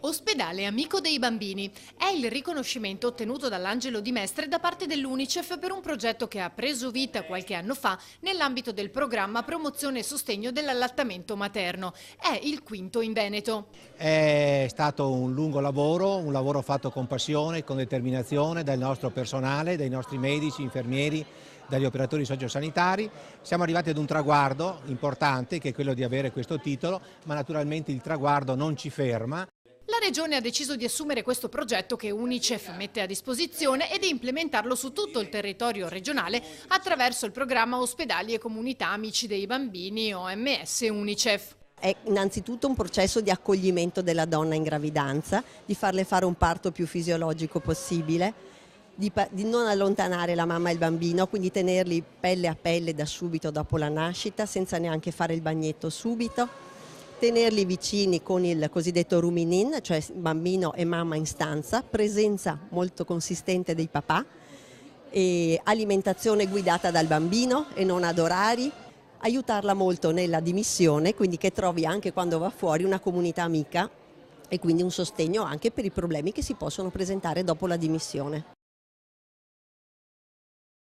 Ospedale amico dei bambini è il riconoscimento ottenuto dall'Angelo di Mestre da parte dell'UNICEF per un progetto che ha preso vita qualche anno fa nell'ambito del programma Promozione e Sostegno dell'allattamento materno. È il quinto in Veneto. È stato un lungo lavoro, un lavoro fatto con passione, con determinazione dal nostro personale, dai nostri medici, infermieri, dagli operatori sociosanitari. Siamo arrivati ad un traguardo importante che è quello di avere questo titolo, ma naturalmente il traguardo non ci ferma. La Regione ha deciso di assumere questo progetto che UNICEF mette a disposizione e di implementarlo su tutto il territorio regionale attraverso il programma Ospedali e Comunità Amici dei Bambini OMS UNICEF. È innanzitutto un processo di accoglimento della donna in gravidanza, di farle fare un parto più fisiologico possibile, di non allontanare la mamma e il bambino, quindi tenerli pelle a pelle da subito dopo la nascita, senza neanche fare il bagnetto subito, tenerli vicini con il cosiddetto rooming in, cioè bambino e mamma in stanza, presenza molto consistente dei papà, e alimentazione guidata dal bambino e non ad orari, aiutarla molto nella dimissione, quindi che trovi anche quando va fuori una comunità amica e quindi un sostegno anche per i problemi che si possono presentare dopo la dimissione.